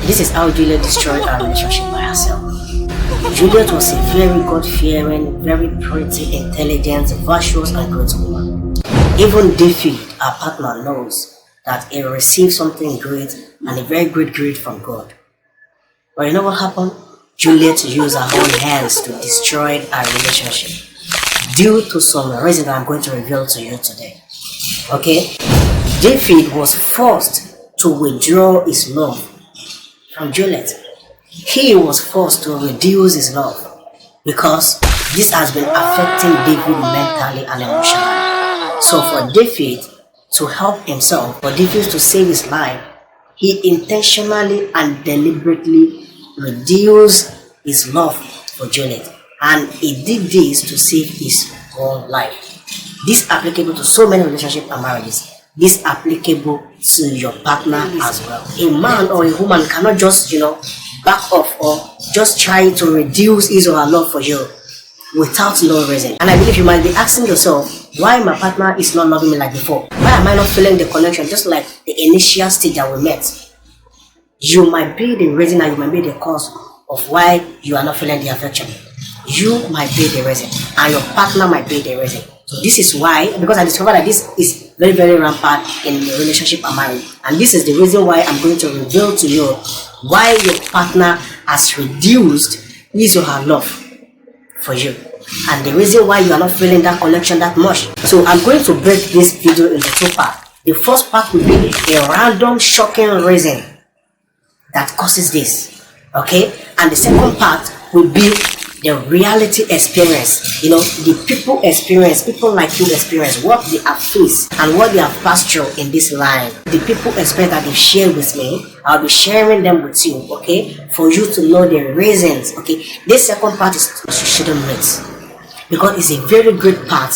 This is how Juliet destroyed our relationship by herself. Juliet was a very God-fearing, very pretty, intelligent, virtuous, and great woman. Even David, our partner, knows that he received something great and a very great gift from God. But you know what happened? Juliet used her own hands to destroy our relationship due to some reason that I'm going to reveal to you today. Okay? David was forced to withdraw his love from Juliet. He was forced to reduce his love because this has been affecting David mentally and emotionally. So for David to help himself, for David to save his life, he intentionally and deliberately reduced his love for Juliet. And he did this to save his own life. This is applicable to so many relationships and marriages. This is applicable to your partner as well. A man or a woman cannot just, back off or just try to reduce his or her love for you without no reason. And I believe you might be asking yourself, why my partner is not loving me like before? Why am I not feeling the connection just like the initial stage that we met? You might be the reason and you might be the cause of why you are not feeling the affection. You might be the reason and your partner might be the reason. So this is why, because I discovered that this is very, very rampant in the relationship and marriage. And this is the reason why I'm going to reveal to you why your partner has reduced his or her love for you. And the reason why you are not feeling that connection that much. So I'm going to break this video into two parts. The first part will be a random, shocking reason that causes this. Okay? And the second part will be the reality experience, the people experience, people like you experience, what they have faced and what they have passed through in this life. The people experience that they share with me, I'll be sharing them with you, okay, for you to know the reasons, okay. This second part is you shouldn't miss, because it's a very great part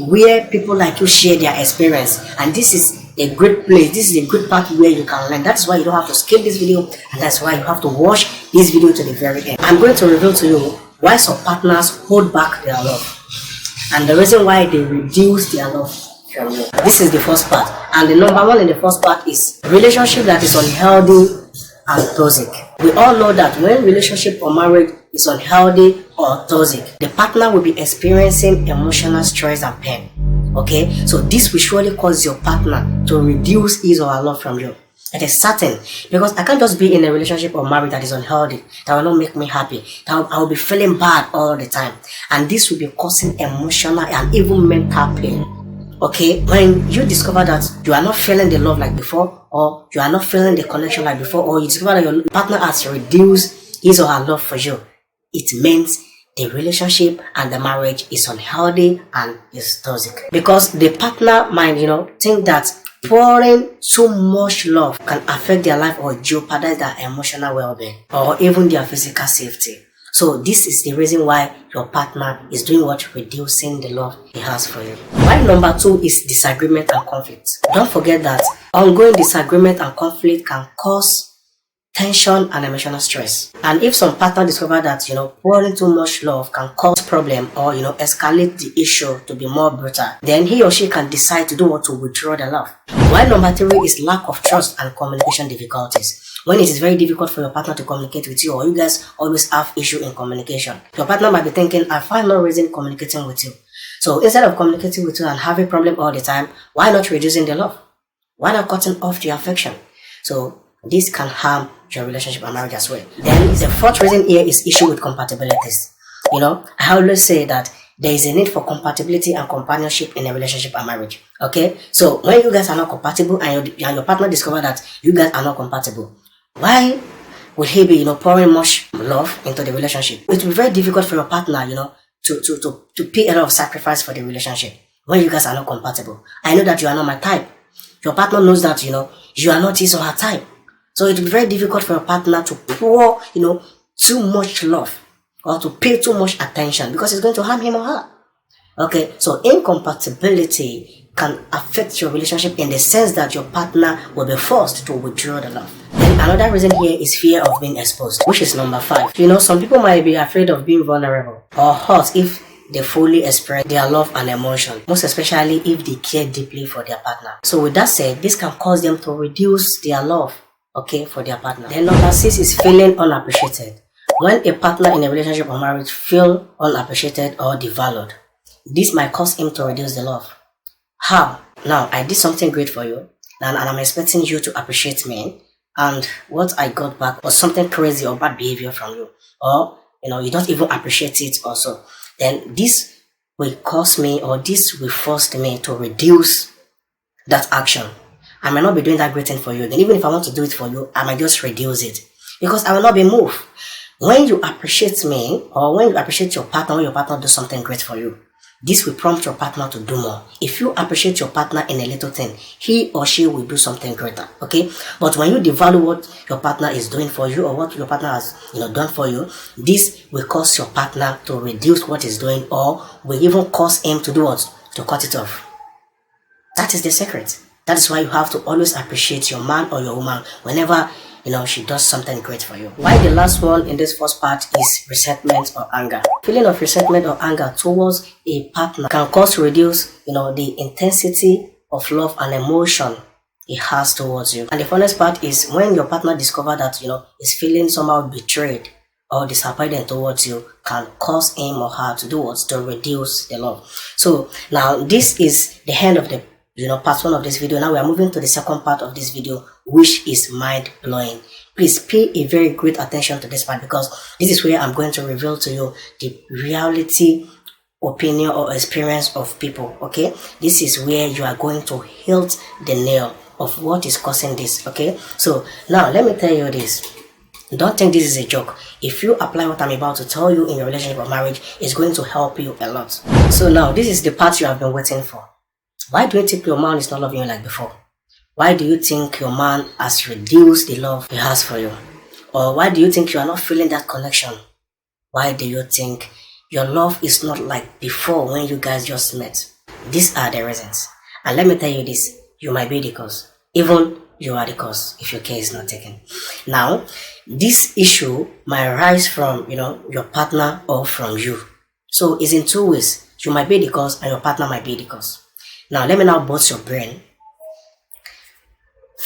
where people like you share their experience, and this is a great place, this is a good part where you can learn. That's why you don't have to skip this video, and that's why you have to watch this video to the very end. I'm going to reveal to you why some partners hold back their love and the reason why they reduce their love from you. This is the first part, and the number one in the first part is relationship that is unhealthy and toxic. We all know that when relationship or marriage is unhealthy or toxic, the partner will be experiencing emotional stress and pain. Okay, so this will surely cause your partner to reduce his or her love from you. It is certain, because I can't just be in a relationship or marriage that is unhealthy, that will not make me happy, that I will be feeling bad all the time, and this will be causing emotional and even mental pain. Okay, when you discover that you are not feeling the love like before, or you are not feeling the connection like before, or you discover that your partner has reduced his or her love for you, it means the relationship and the marriage is unhealthy and is toxic. Because the partner might, think that pouring too much love can affect their life or jeopardize their emotional well-being or even their physical safety. So this is the reason why your partner is doing what? Reducing the love he has for you. Why number two is disagreement and conflict. Don't forget that ongoing disagreement and conflict can cause tension and emotional stress. And if some partner discover that pouring too much love can cause problem or escalate the issue to be more brutal, then he or she can decide to do what? To withdraw the love. While number three is lack of trust and communication difficulties. When it is very difficult for your partner to communicate with you, or you guys always have issue in communication, your partner might be thinking, I find no reason communicating with you. So instead of communicating with you and having problem all the time, why not reducing the love? Why not cutting off the affection? So this can harm your relationship and marriage as well. Then the fourth reason here is issue with compatibilities. I always say that there is a need for compatibility and companionship in a relationship and marriage. Okay, so when you guys are not compatible and your partner discover that you guys are not compatible, why would he be pouring much love into the relationship? It will be very difficult for your partner to pay a lot of sacrifice for the relationship when you guys are not compatible. I know that you are not my type. Your partner knows that you are not his or her type. So it will be very difficult for your partner to pour, too much love or to pay too much attention, because it's going to harm him or her. Okay, so incompatibility can affect your relationship in the sense that your partner will be forced to withdraw the love. Then another reason here is fear of being exposed, which is number 5. Some people might be afraid of being vulnerable or hurt if they fully express their love and emotion, most especially if they care deeply for their partner. So with that said, this can cause them to reduce their love okay, for their partner. Then number 6 is feeling unappreciated. When a partner in a relationship or marriage feel unappreciated or devalued, this might cause him to reduce the love. How? Now, I did something great for you, and I'm expecting you to appreciate me, and what I got back was something crazy or bad behavior from you, or you don't even appreciate it also. Then this will cause me, or this will force me to reduce that action. I might not be doing that great thing for you. Then even if I want to do it for you, I might just reduce it because I will not be moved. When you appreciate me, or when you appreciate your partner, when your partner does something great for you, this will prompt your partner to do more. If you appreciate your partner in a little thing, he or she will do something greater, okay? But when you devalue what your partner is doing for you, or what your partner has done for you, this will cause your partner to reduce what he's doing, or will even cause him to do what? To cut it off. That is the secret. That is why you have to always appreciate your man or your woman whenever she does something great for you. Why the last one in this first part is resentment or anger. Feeling of resentment or anger towards a partner can cause to reduce, the intensity of love and emotion it has towards you. And the funnest part is when your partner discovers that, is feeling somehow betrayed or disappointed towards you, can cause him or her to do what? To reduce the love. So now this is the end of the part 1 of this video. Now we are moving to the second part of this video, which is mind-blowing. Please pay a very great attention to this part, because this is where I'm going to reveal to you the reality, opinion, or experience of people, okay? This is where you are going to hit the nail of what is causing this, okay? So now let me tell you this. Don't think this is a joke. If you apply what I'm about to tell you in your relationship or marriage, it's going to help you a lot. So now this is the part you have been waiting for. Why do you think your man is not loving you like before? Why do you think your man has reduced the love he has for you? Or why do you think you are not feeling that connection? Why do you think your love is not like before when you guys just met? These are the reasons. And let me tell you this, you might be the cause. Even you are the cause if your care is not taken. Now, this issue might rise from, your partner or from you. So it's in two ways. You might be the cause and your partner might be the cause. Now, let me now bust your brain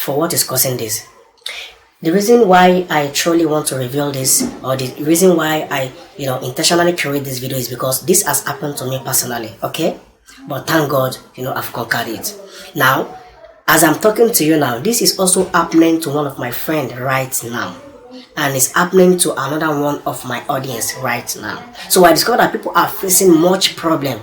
for what is causing this. The reason why I truly want to reveal this, or the reason why I, intentionally create this video, is because this has happened to me personally, okay? But thank God, I've conquered it. Now, as I'm talking to you now, this is also happening to one of my friends right now. And it's happening to another one of my audience right now. So I discovered that people are facing much problem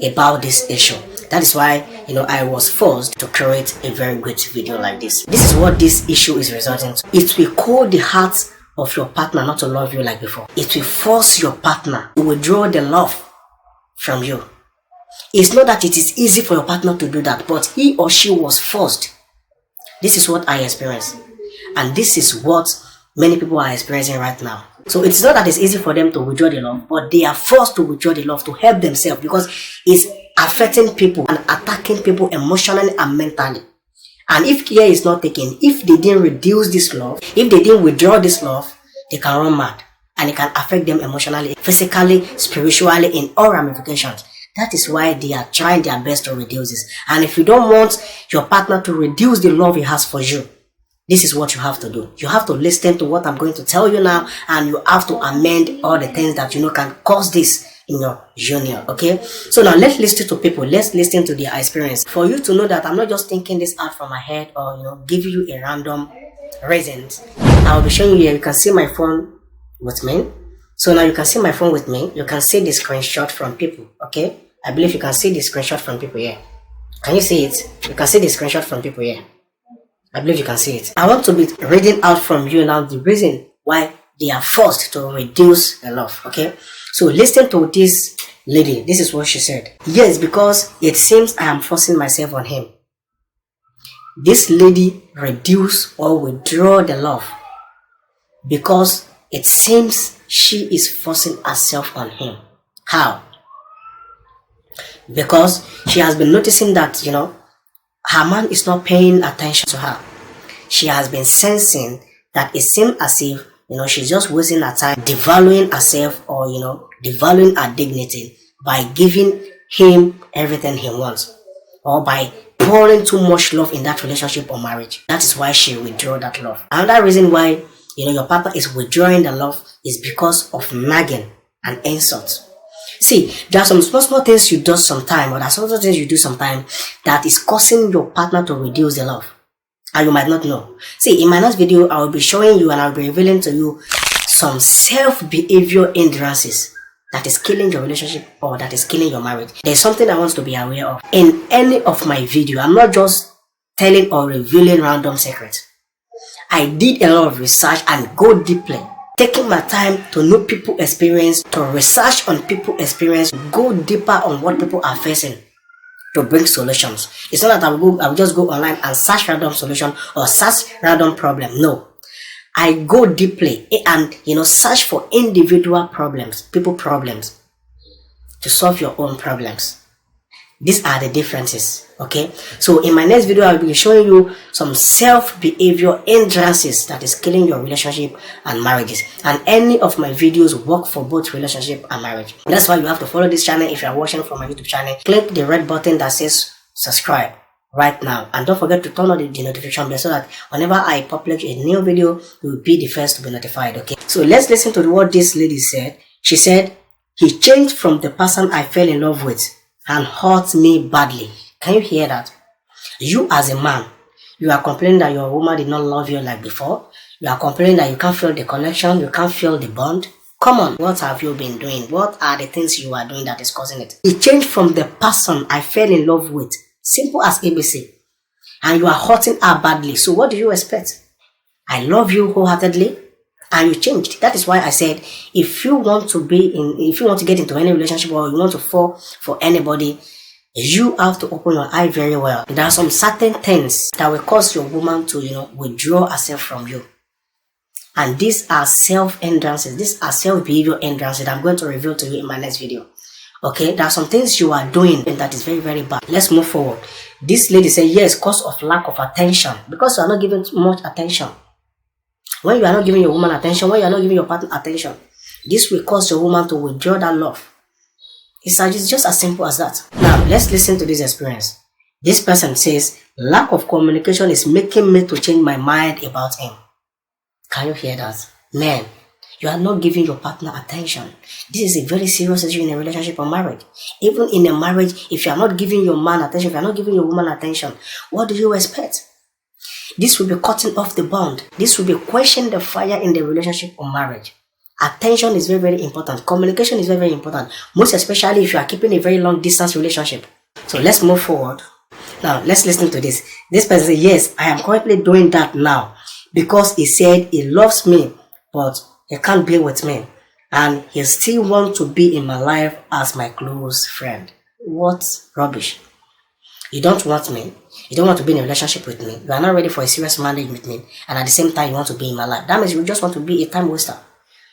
about this issue. That is why, I was forced to create a very great video like this. This is what this issue is resulting to. It will cool the heart of your partner not to love you like before. It will force your partner to withdraw the love from you. It's not that it is easy for your partner to do that, but he or she was forced. This is what I experienced. And this is what many people are experiencing right now. So it's not that it's easy for them to withdraw the love, but they are forced to withdraw the love to help themselves, because it's affecting people and attacking people emotionally and mentally. And if care is not taken, if they didn't reduce this love, if they didn't withdraw this love, they can run mad. And it can affect them emotionally, physically, spiritually, in all ramifications. That is why they are trying their best to reduce this. And if you don't want your partner to reduce the love he has for you, this is what you have to do. You have to listen to what I'm going to tell you now, and you have to amend all the things that can cause this in your union, okay? So now let's listen to people. Let's listen to their experience. For you to know that I'm not just thinking this out from my head, or give you a random reasons. I'll be showing you here. You can see my phone with me. So now you can see my phone with me. You can see the screenshot from people, okay? I believe you can see the screenshot from people here. Can you see it? You can see the screenshot from people here. I believe you can see it. I want to be reading out from you now the reason why they are forced to reduce the love, okay? So listen to this lady. This is what she said. Yes, because it seems I am forcing myself on him. This lady reduce or withdraw the love because it seems she is forcing herself on him. How? Because she has been noticing that, her man is not paying attention to her. She has been sensing that it seems as if, she's just wasting her time devaluing herself, or, devaluing her dignity by giving him everything he wants, or by pouring too much love in that relationship or marriage. That is why she withdrew that love. Another reason why your partner is withdrawing the love is because of nagging and insult. See, there are some small things you do sometimes, or there are some things you do sometimes that is causing your partner to reduce the love, and you might not know. See, in my next video, I will be showing you and I will be revealing to you some self-behavior hindrances that is killing your relationship or that is killing your marriage. There's something I want to be aware of. In any of my video, I'm not just telling or revealing random secrets. I did a lot of research and go deeply, taking my time to know people experience, to research on people experience, go deeper on what people are facing to bring solutions. It's not that I will just go online and search random solution or search random problem. No. I go deeply and search for individual problems, people problems, to solve your own problems. These are the differences. Okay, so in my next video, I'll be showing you some self-behavior hindrances that is killing your relationship and marriages. And any of my videos work for both relationship and marriage. That's why you have to follow this channel. If you are watching from my YouTube channel, click the red button that says subscribe right now, and don't forget to turn on the notification bell so that whenever I publish a new video, you will be the first to be notified. Okay, so let's listen to what this lady said. She said, "He changed from the person I fell in love with and hurt me badly." Can you hear that? You as a man, you are complaining that your woman did not love you like before. You are complaining that you can't feel the connection, you can't feel the bond. Come on, what have you been doing? What are the things you are doing that is causing it? He changed from the person I fell in love with. Simple as ABC. And you are hurting her badly. So what do you expect? I love you wholeheartedly and you changed. That is why I said, if you want to get into any relationship or you want to fall for anybody, you have to open your eye very well. There are some certain things that will cause your woman to, withdraw herself from you. And these are self-hindrances. These are self-behavior hindrances that I'm going to reveal to you in my next video. Okay, there are some things you are doing that is very, very bad. Let's move forward. This lady said, yes, cause of lack of attention. Because you are not giving much attention. When you are not giving your woman attention, when you are not giving your partner attention, this will cause your woman to withdraw that love. It's just as simple as that. Now, let's listen to this experience. This person says, lack of communication is making me to change my mind about him. Can you hear that? Man, you are not giving your partner attention. This is a very serious issue in a relationship or marriage. Even in a marriage, if you are not giving your man attention, if you are not giving your woman attention, what do you expect? This will be cutting off the bond. This will be quenching the fire in the relationship or marriage. Attention is very, very important. Communication is very, very important. Most especially if you are keeping a very long distance relationship. So let's move forward. Now, let's listen to this. This person says, yes, I am currently doing that now. Because he said he loves me, but he can't be with me. And he still wants to be in my life as my close friend. What rubbish. You don't want me. You don't want to be in a relationship with me. You are not ready for a serious marriage with me. And at the same time, you want to be in my life. That means you just want to be a time waster.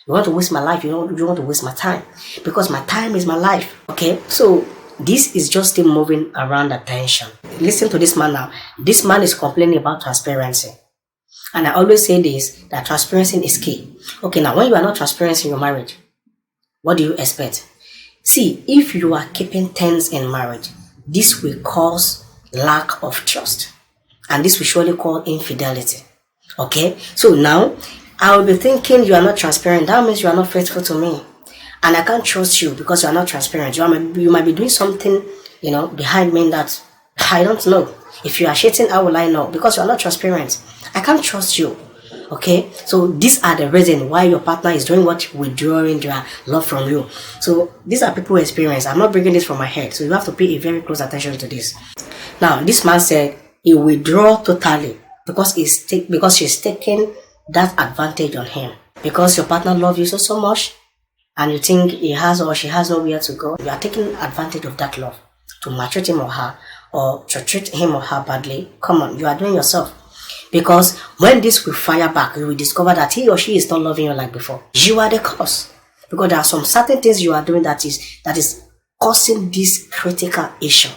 You want to waste my life. You want to waste my time. Because my time is my life. Okay? So, this is just still moving around attention. Listen to this man now. This man is complaining about transparency. And I always say this, that transparency is key. Okay, now when you are not transparent in your marriage, what do you expect? See, if you are keeping things in marriage, this will cause lack of trust. And this will surely cause infidelity. Okay? So now, I will be thinking you are not transparent. That means you are not faithful to me. And I can't trust you because you are not transparent. You might be doing something, behind me that I don't know. If you are cheating, how will I know? Because you are not transparent. I can't trust you. Okay? So these are the reasons why your partner is doing what? Withdrawing their love from you. So these are people experience. I'm not bringing this from my head. So you have to pay a very close attention to this. Now, this man said he withdraw totally because she's taking that advantage on him. Because your partner loves you so much and you think he has or she has nowhere to go, you are taking advantage of that love to maltreat him or her or to treat him or her badly. Come on, you are doing yourself. Because when this will fire back, you will discover that he or she is not loving you like before. You are the cause. Because there are some certain things you are doing that is causing this critical issue.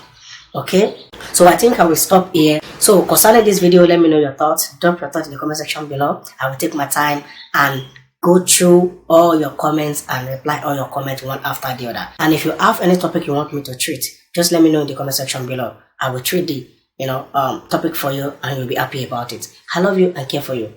Okay? So I think I will stop here. So concerning this video, let me know your thoughts. Drop your thoughts in the comment section below. I will take my time and go through all your comments and reply all your comments one after the other. And if you have any topic you want me to treat, just let me know in the comment section below. I will treat topic for you, and you'll be happy about it. I love you and care for you.